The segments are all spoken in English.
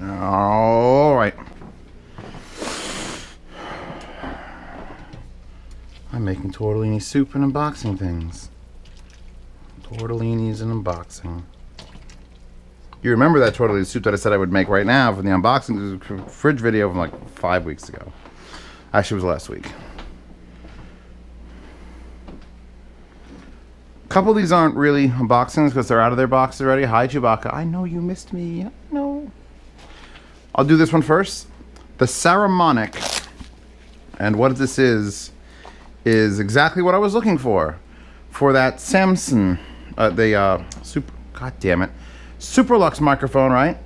All right. I'm making tortellini soup and unboxing things. Tortellinis and unboxing. You remember that tortellini soup that I said I would make right now from the unboxing fridge video from like 5 weeks ago. Actually, it was last week. A couple of these aren't really unboxings because they're out of their box already. Hi, Chewbacca. I know you missed me. I know. I'll do this one first. The Saramonic. And what this is exactly what I was looking for that Samson, God damn it, Superlux microphone, right?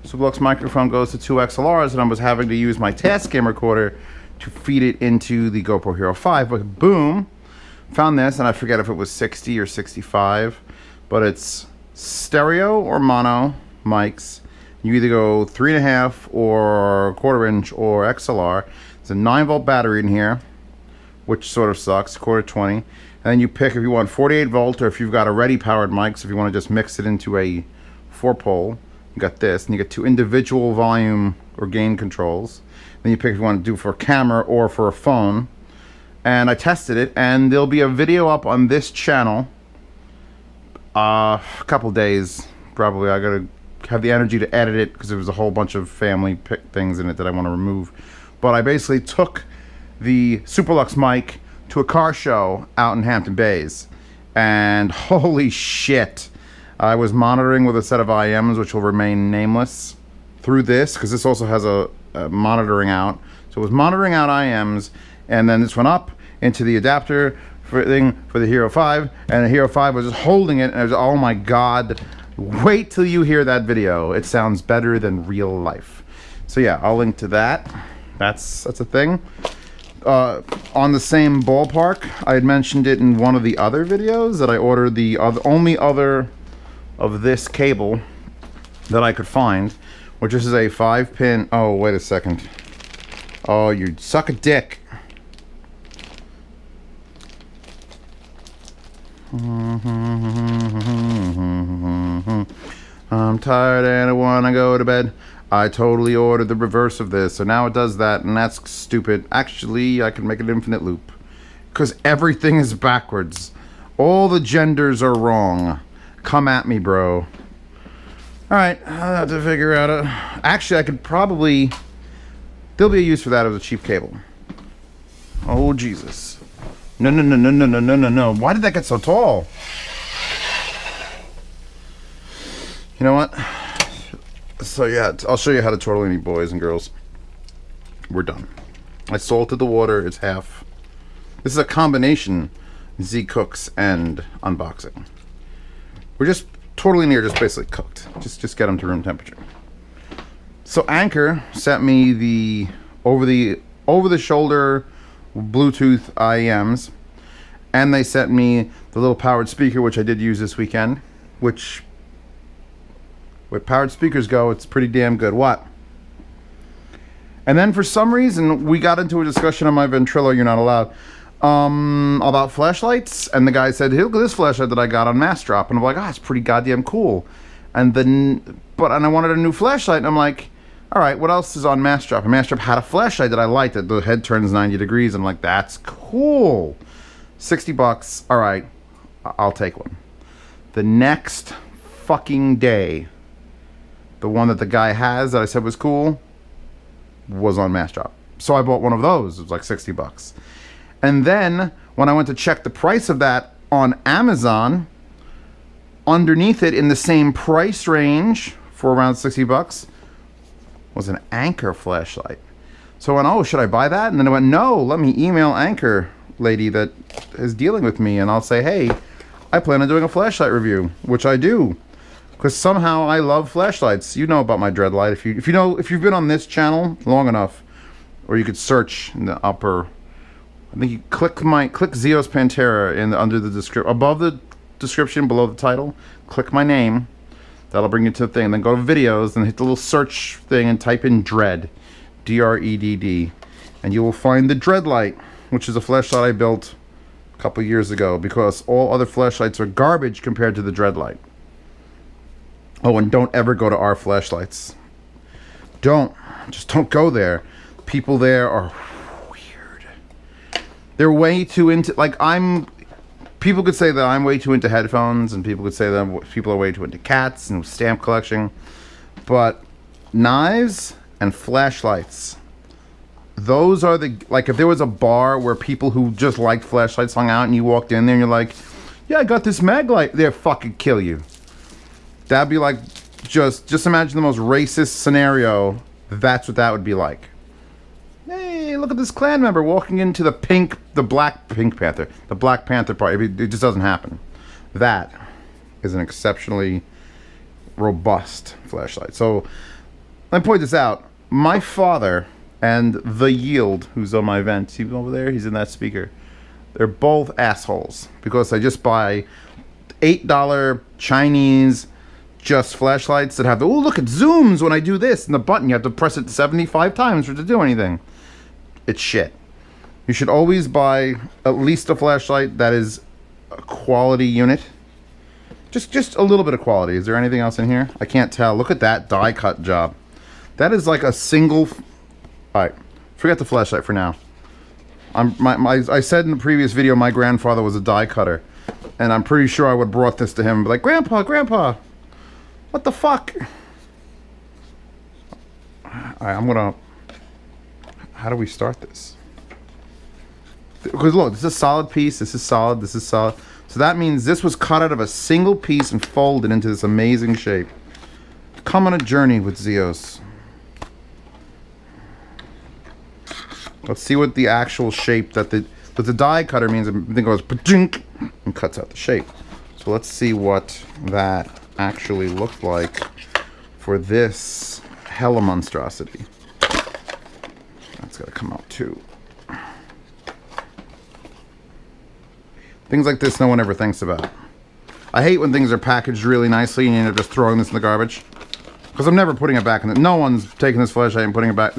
Superlux microphone goes to 2 XLRs, and I was having to use my Tascam recorder to feed it into the GoPro Hero 5. But boom, found this, and I forget if it was 60 or 65, but it's stereo or mono mics. You either go 3.5 or 1/4 inch or XLR. There's a 9-volt battery in here, which sort of sucks, quarter 20. And then you pick if you want 48 volt or if you've got already powered mics, if you want to just mix it into a 4-pole. You got this, and you get 2 individual volume or gain controls. Then you pick if you want to do it for a camera or for a phone. And I tested it, and there'll be a video up on this channel a couple days, probably. I gotta have the energy to edit it because there was a whole bunch of family things in it that I want to remove. But I basically took the Superlux mic to a car show out in Hampton Bays, and holy shit, I was monitoring with a set of IMs which will remain nameless through this because this also has a monitoring out. So it was monitoring out IMs, and then this went up into the adapter for the Hero 5, and the Hero 5 was just holding it, and I was, oh my god, wait till you hear that video. It sounds better than real life. So yeah, I'll link to that. That's a thing. On the same ballpark, I had mentioned it in one of the other videos that I ordered the only other of this cable that I could find, which is a 5-pin. Oh, wait a second. Oh, you suck a dick. I'm tired and I want to go to bed. I totally ordered the reverse of this, so now it does that, and that's stupid. Actually, I can make an infinite loop because everything is backwards. All the genders are wrong. Come at me, bro. Alright, I'll have to figure out a... Actually, I could probably... There'll be a use for that as a cheap cable. Oh, Jesus. No. Why did that get so tall? You know what? So yeah, I'll show you how to tortellini, boys and girls. We're done. I salted the water. It's half. This is a combination Z cooks and unboxing. We're just tortellini are just basically cooked. Just get them to room temperature. So Anker sent me the over the shoulder Bluetooth IEMs, and they sent me the little powered speaker, which I did use this weekend, which where powered speakers go, it's pretty damn good. What? And then for some reason, we got into a discussion on my Ventrilo, you're not allowed, about flashlights, and the guy said, hey, look at this flashlight that I got on Mass Drop, and I'm like, it's pretty goddamn cool. And then, and I wanted a new flashlight, and I'm like, all right, what else is on Mass Drop? And Mass Drop had a flashlight that I liked, that the head turns 90 degrees. I'm like, that's cool. $60, all right, I'll take one. The next fucking day, the one that the guy has that I said was cool was on Mass Drop. So I bought one of those. It was like $60. And then when I went to check the price of that on Amazon, underneath it in the same price range for around $60 was an Anker flashlight. So I went, oh, should I buy that? And then I went, no, let me email Anker lady that is dealing with me, and I'll say, hey, I plan on doing a flashlight review, which I do. Because somehow I love flashlights. You know about my Dreadlight. If you've been on this channel long enough, or you could search in the upper, I think you click ZeosPantera under the description, above the description, below the title, click my name. That'll bring you to the thing. Then go to videos and hit the little search thing and type in Dread, D-R-E-D-D, and you will find the Dreadlight, which is a flashlight I built a couple years ago because all other flashlights are garbage compared to the Dreadlight. Oh, and don't ever go to our flashlights. Just don't go there. People there are weird. They're way too into, like, people could say that I'm way too into headphones, and people could say that people are way too into cats and stamp collection. But knives and flashlights, those are the, like, if there was a bar where people who just liked flashlights hung out and you walked in there and you're like, yeah, I got this mag light, they'd fucking kill you. That'd be like, just imagine the most racist scenario. That's what that would be like. Hey, look at this Klan member walking into the Black Panther party. It just doesn't happen. That is an exceptionally robust flashlight. So let me point this out. My father and the Yield, who's on my vent, see over there? He's in that speaker. They're both assholes because they just buy $8 Chinese just flashlights that have the, oh, look, it zooms when I do this, and the button, you have to press it 75 times for it to do anything. It's shit. You should always buy at least a flashlight that is a quality unit. Just a little bit of quality. Is there anything else in here? I can't tell. Look at that die cut job. That is like a single... Alright, forget the flashlight for now. I said in the previous video my grandfather was a die cutter, and I'm pretty sure I would have brought this to him and be like, Grandpa, what the fuck? Alright, I'm gonna... How do we start this? Because look, this is a solid piece, this is solid, this is solid. So that means this was cut out of a single piece and folded into this amazing shape. Come on a journey with Zeos. Let's see what the actual shape that the die cutter means. I think it goes pa-jink and cuts out the shape. So let's see what that actually looked like for this hella monstrosity. That's got to come out too. Things like this no one ever thinks about. I hate when things are packaged really nicely and you end up just throwing this in the garbage. Because I'm never putting it back in the... No one's taking this flashlight and putting it back.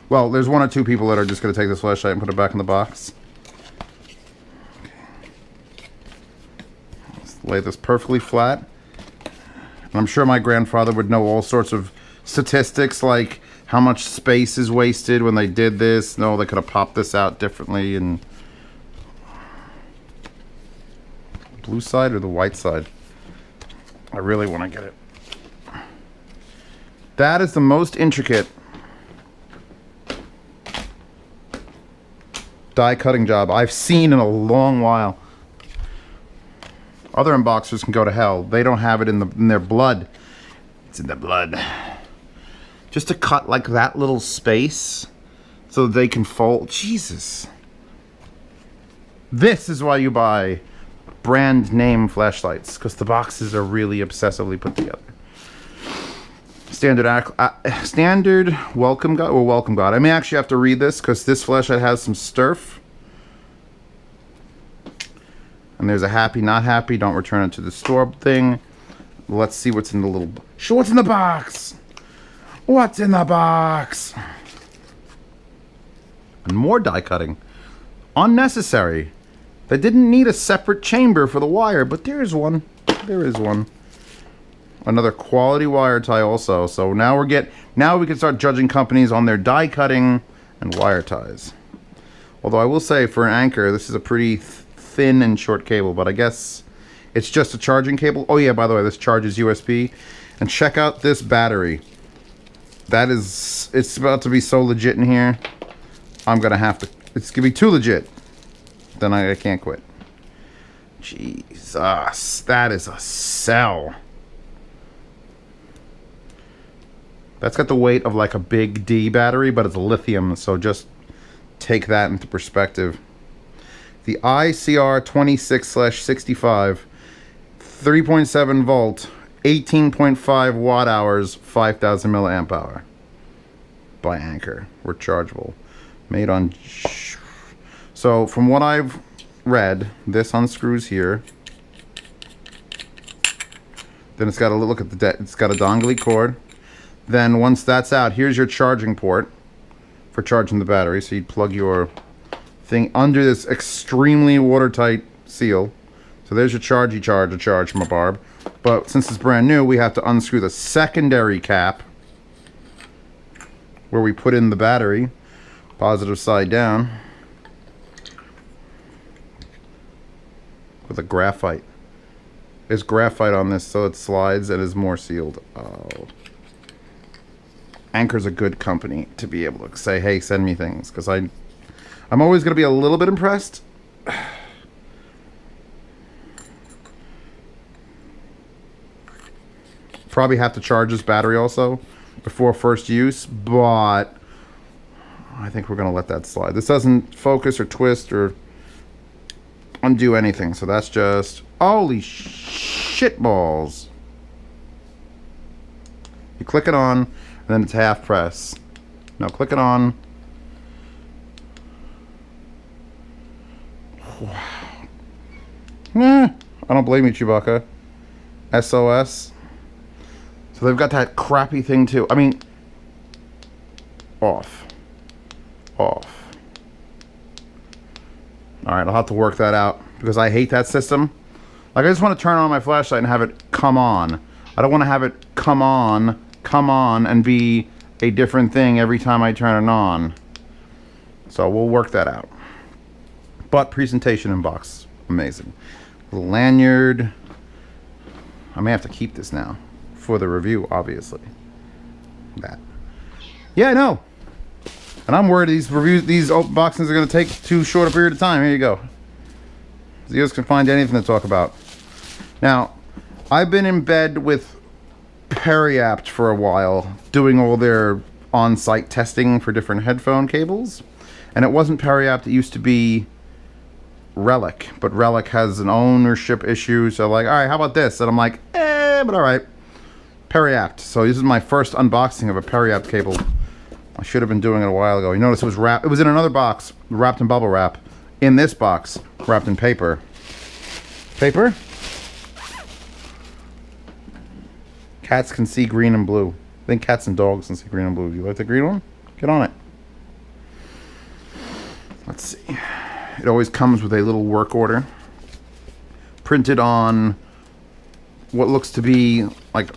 Well, there's one or two people that are just going to take this flashlight and put it back in the box. Okay. Let's lay this perfectly flat. And I'm sure my grandfather would know all sorts of statistics, like how much space is wasted when they did this. No, they could have popped this out differently. And blue side or the white side? I really want to get it. That is the most intricate die cutting job I've seen in a long while. Other unboxers can go to hell. They don't have it in their blood. It's in the blood. Just to cut like that little space so they can fold. Jesus. This is why you buy brand name flashlights, because the boxes are really obsessively put together. Standard welcome guide, or welcome guide. I may actually have to read this because this flashlight has some sturf. And there's a happy, not happy, don't return it to the store thing. Let's see what's in the little... What's in the box? What's in the box? And more die cutting. Unnecessary. They didn't need a separate chamber for the wire, but there is one. There is one. Another quality wire tie also. So now we can start judging companies on their die cutting and wire ties. Although I will say for an Anker, this is a pretty thin and short cable, but I guess it's just a charging cable. Oh yeah, by the way, this charges USB. And check out this battery. It's about to be so legit in here. I'm gonna have to, it's gonna be too legit. Then I can't quit. Jesus, that is a cell. That's got the weight of like a big D battery, but it's lithium, so just take that into perspective. The ICR26/65, 3.7 volt, 18.5 watt hours, 5,000 milliamp hour. By Anker. Rechargeable. Made on... So, from what I've read, this unscrews here. Then it's got a look at the... It's got a dongly cord. Then once that's out, here's your charging port for charging the battery. So you'd plug your thing under this extremely watertight seal. So there's your charge from a barb. But since it's brand new, we have to unscrew the secondary cap. where we put in the battery, positive side down, with a graphite. There's graphite on this, so it slides and is more sealed. Oh. Anker's a good company to be able to say, hey, send me things, because I'm always going to be a little bit impressed. Probably have to charge this battery also before first use, but I think we're going to let that slide. This doesn't focus or twist or undo anything, so that's just holy shit balls. You click it on, and then it's half press. Now click it on. Wow. I don't blame you, Chewbacca. SOS. So they've got that crappy thing too. I mean, off. Off. Alright, I'll have to work that out because I hate that system. Like, I just want to turn on my flashlight and have it come on. I don't want to have it come on, and be a different thing every time I turn it on. So we'll work that out. But presentation in box, amazing. Little lanyard. I may have to keep this now for the review, obviously. That. Yeah, I know. And I'm worried these boxes are going to take too short a period of time. Here you go. Zeos can find anything to talk about. Now, I've been in bed with Periapt for a while, doing all their on-site testing for different headphone cables. And it wasn't Periapt, it used to be Relic. But Relic has an ownership issue, so like, alright, how about this? And I'm like, but alright. Periapt. So this is my first unboxing of a Periapt cable. I should have been doing it a while ago. You notice it was wrapped. It was in another box, wrapped in bubble wrap. In this box, wrapped in paper. Paper? Cats can see green and blue. I think cats and dogs can see green and blue. Do you like the green one? Get on it. Let's see. It always comes with a little work order. Printed on what looks to be like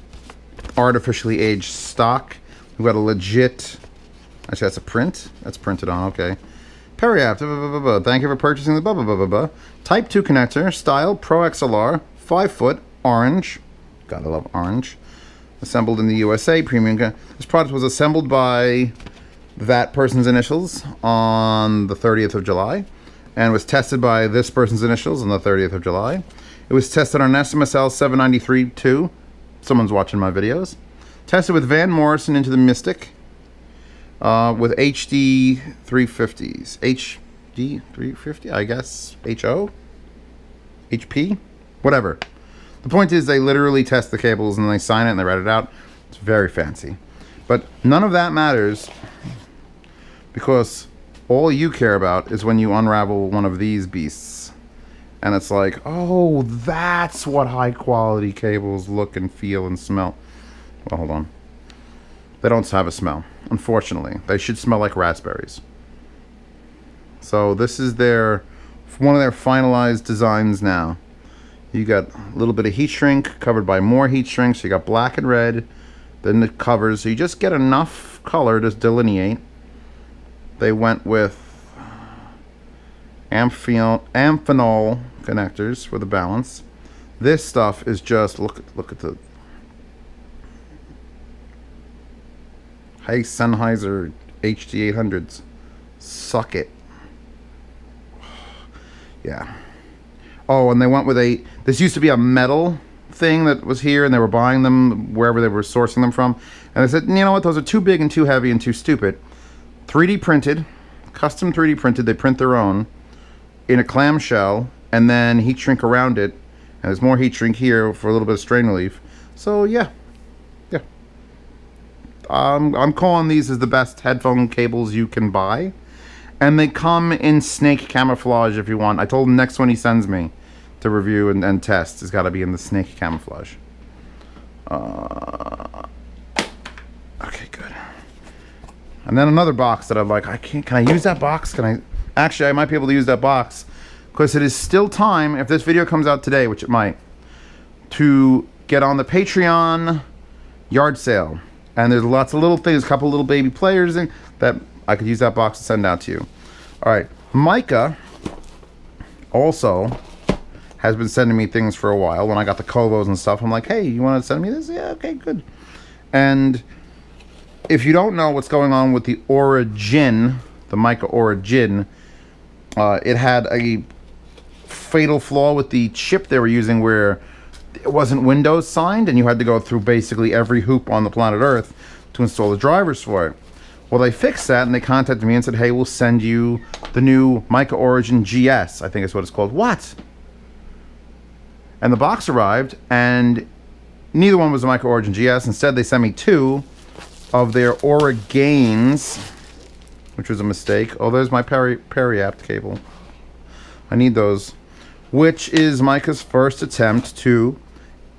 artificially aged stock. We've got a legit... Actually, that's a print. That's printed on, okay. Periapt, thank you for purchasing the Type 2 connector, style, Pro XLR, 5 foot, orange. Gotta love orange. Assembled in the USA, premium. This product was assembled by that person's initials on the 30th of July. And was tested by this person's initials on the 30th of July. It was tested on SMSL 793-2. Someone's watching my videos. Tested with Van Morrison into the Mystic. With HD 350s. HD 350, I guess. HO? HP? Whatever. The point is they literally test the cables and they sign it and they write it out. It's very fancy. But none of that matters because all you care about is when you unravel one of these beasts. And it's like, oh, that's what high quality cables look and feel and smell. Well, hold on. They don't have a smell, unfortunately. They should smell like raspberries. So this is one of their finalized designs now. You got a little bit of heat shrink covered by more heat shrink. So you got black and red, then the covers. So you just get enough color to delineate. They went with amphenol connectors for the balance. This stuff is just, look at the Hey Sennheiser HD 800s. Suck it. Yeah. Oh, and they went with this used to be a metal thing that was here, and they were buying them wherever they were sourcing them from. And they said, you know what, those are too big and too heavy and too stupid. 3D printed, custom 3D printed, they print their own in a clamshell, and then heat shrink around it. And there's more heat shrink here for a little bit of strain relief. So, yeah. I'm calling these as the best headphone cables you can buy. And they come in snake camouflage if you want. I told him next one he sends me to review and test has got to be in the snake camouflage. Okay, good. And then another box that I'm like, can I use that box? Actually, I might be able to use that box because it is still time, if this video comes out today, which it might, to get on the Patreon yard sale. And there's lots of little things, a couple little baby players in that I could use that box to send out to you. All right, Micah also has been sending me things for a while. When I got the Kovos and stuff, I'm like, hey, you want to send me this? Yeah, okay, good. And if you don't know what's going on with the Origin, the Micah Origin, it had a fatal flaw with the chip they were using where it wasn't Windows signed, and you had to go through basically every hoop on the planet Earth to install the drivers for it. Well, they fixed that, and they contacted me and said, hey, we'll send you the new Micah Origin GS, I think is what it's called. What? And the box arrived, and neither one was a Micah Origin GS. Instead, they sent me 2 of their Aura Gains, which was a mistake. Oh, there's my Periapt cable. I need those. Which is Micah's first attempt to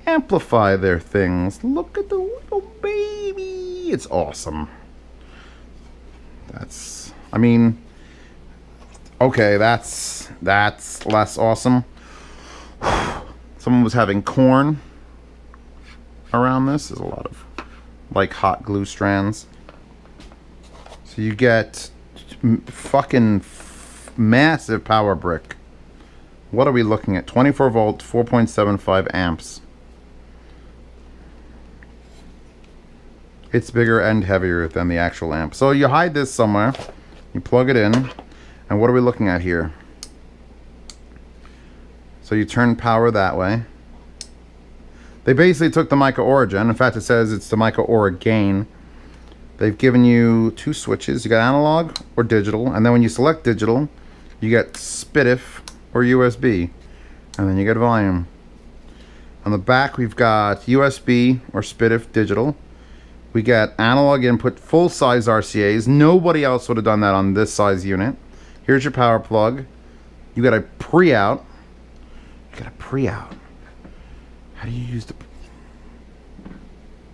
amplify their things. Look at the little baby. It's awesome. That's, I mean, okay, that's less awesome. Someone was having corn around this. There's a lot of like hot glue strands. So you get fucking massive power brick. What are we looking at? 24 volt, 4.75 amps. It's bigger and heavier than the actual amp. So you hide this somewhere, you plug it in, and what are we looking at here? So you turn power that way. They basically took the Micah Origin. In fact, it says it's the Micah Aura Gain. They've given you 2 switches. You got analog or digital, and then when you select digital, you get SPDIF or USB, and then you get volume. On the back, we've got USB or SPDIF digital. We get analog input, full-size RCAs. Nobody else would have done that on this size unit. Here's your power plug. You got a pre-out. You got a pre-out. How do you use the...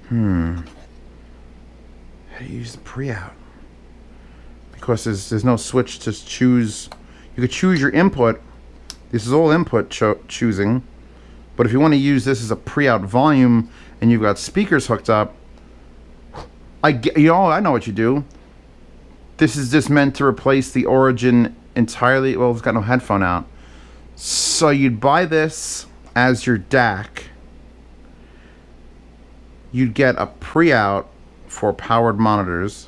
How do you use the pre-out? Because there's no switch to choose. You could choose your input. This is all input choosing. But if you want to use this as a pre-out volume and you've got speakers hooked up, I know what you do. This is just meant to replace the Origin entirely. Well, it's got no headphone out. So you'd buy this as your DAC. You'd get a pre-out for powered monitors.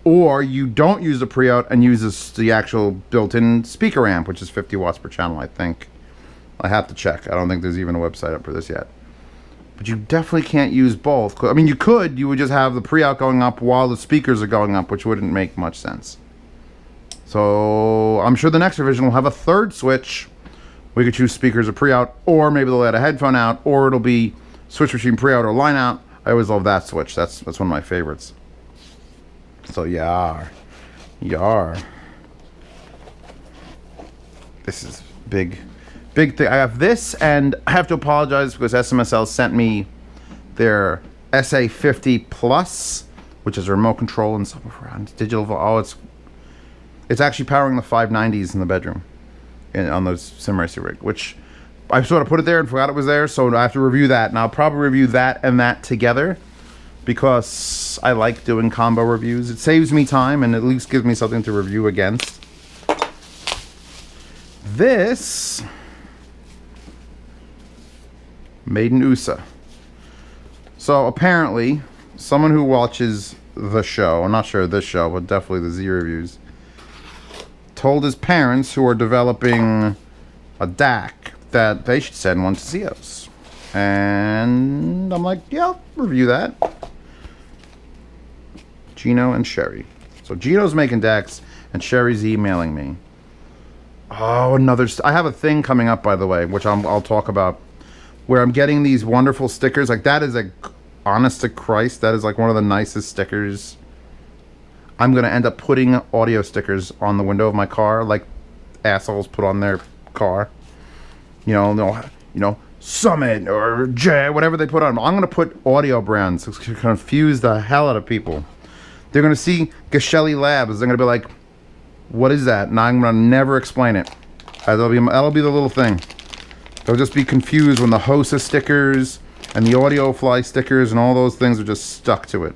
Or you don't use the pre-out and use the actual built-in speaker amp, which is 50 watts per channel, I think. I have to check. I don't think there's even a website up for this yet. But you definitely can't use both. I mean, you could. You would just have the pre-out going up while the speakers are going up, which wouldn't make much sense. So I'm sure the next revision will have a third switch. We could choose speakers or pre-out, or maybe they'll add a headphone out, or it'll be switch between pre-out or line out. I always love that switch. That's one of my favorites. So yar. This is big thing. I have this, and I have to apologize because SMSL sent me their SA50 Plus, which is a remote control and stuff around digital. Oh, it's actually powering the 590s in the bedroom, on those sim racer rig, which I sort of put it there and forgot it was there, so I have to review that, and I'll probably review that and that together because I like doing combo reviews. It saves me time and at least gives me something to review against. This made in USA. So apparently, someone who watches the show, I'm not sure this show, but definitely the Z reviews, told his parents who are developing a DAC that they should send one to Zeos. And I'm like, yeah, I'll review that. Gino and Sherry. So Gino's making DACs and Sherry's emailing me. Oh, I have a thing coming up, by the way, which I'll talk about, where I'm getting these wonderful stickers. Like, that is honest to Christ, that is like one of the nicest stickers. I'm gonna end up putting audio stickers on the window of my car, like assholes put on their car. You know, Summit or J, whatever they put on. I'm gonna put audio brands to confuse the hell out of people. They're gonna see Geshelli Labs. They're gonna be like, "What is that?" And I'm gonna never explain it. That'll be the little thing. They'll just be confused when the Hosa stickers And the audio fly stickers and all those things are just stuck to it.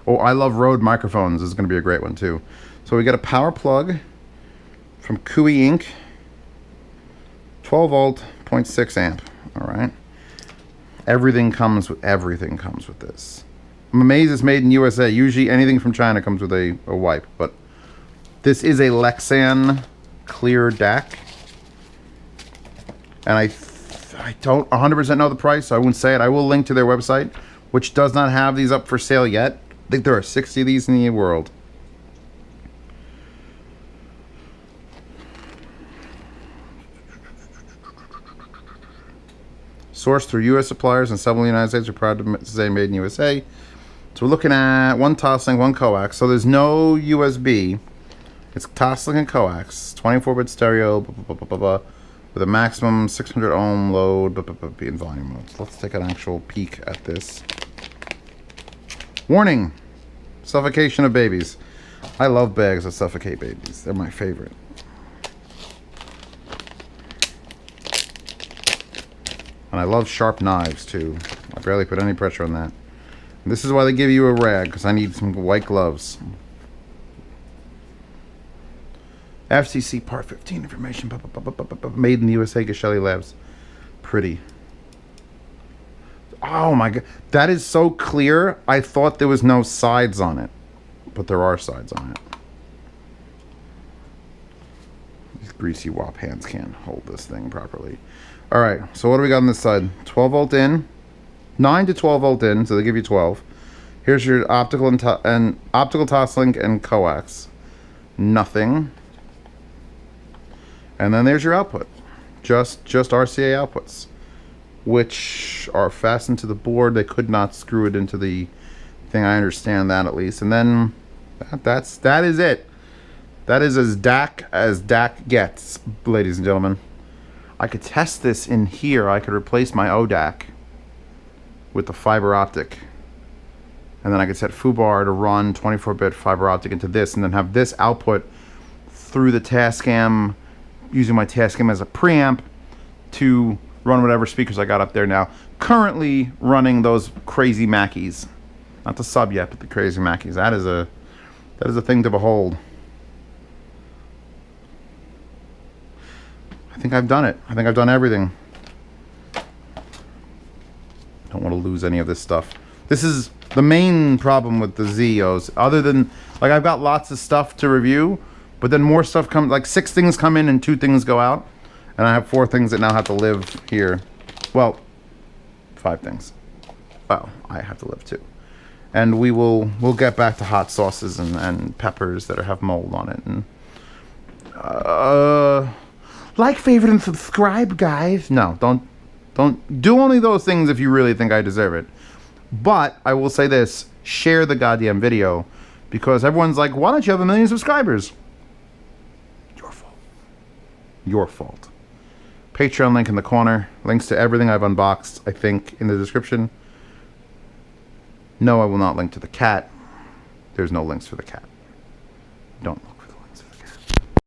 Oh, I love Rode microphones. This is going to be a great one too. So we got a power plug from Kui Inc. 12 volt, 0.6 amp. All right. Everything comes with this. I'm amazed it's made in USA. Usually anything from China comes with a wipe, but this is a Lexan clear DAC. And I don't 100% know the price, so I wouldn't say it. I will link to their website, which does not have these up for sale yet. I think there are 60 of these in the world. Sourced through U.S. suppliers and several in the United States. Are proud to say made in USA. So we're looking at one Toslink, one coax. So there's no USB. It's Toslink and coax. 24-bit stereo, with a maximum 600 ohm load, in volume mode. So let's take an actual peek at this. Warning: suffocation of babies. I love bags that suffocate babies. They're my favorite. And I love sharp knives too. I barely put any pressure on that. And this is why they give you a rag, because I need some white gloves. FCC Part 15 information. Made in the USA, Geshelli Labs. Pretty. Oh my god. That is so clear. I thought there was no sides on it. But there are sides on it. These greasy wop hands can't hold this thing properly. Alright, so what do we got on this side? 12 volt in. 9 to 12 volt in, so they give you 12. Here's your optical and optical Toslink and coax. Nothing. And then there's your output. Just RCA outputs, which are fastened to the board. They could not screw it into the thing. I understand that at least. And then that is it. That is as DAC gets, ladies and gentlemen. I could test this in here. I could replace my ODAC with the fiber optic. And then I could set FUBAR to run 24-bit fiber optic into this, and then have this output through the Tascam, using my Tascam as a preamp to run whatever speakers I got up there now. Currently running those crazy Mackies. Not the sub yet, but the crazy Mackies. That is a thing to behold. I think I've done it. I think I've done everything. Don't want to lose any of this stuff. This is the main problem with the Zeos. Other than, like, I've got lots of stuff to review, but then more stuff comes, like 6 things come in and 2 things go out. And I have 4 things that now have to live here. Well, 5 things. Well, I have to live too. And we'll get back to hot sauces and peppers that have mold on it. And like, favorite, and subscribe, guys. No, don't do only those things if you really think I deserve it. But I will say this: share the goddamn video, because everyone's like, "Why don't you have 1 million subscribers?" Your fault. Your fault. Patreon link in the corner. Links to everything I've unboxed, I think, in the description. No, I will not link to the cat. There's no links for the cat. Don't look.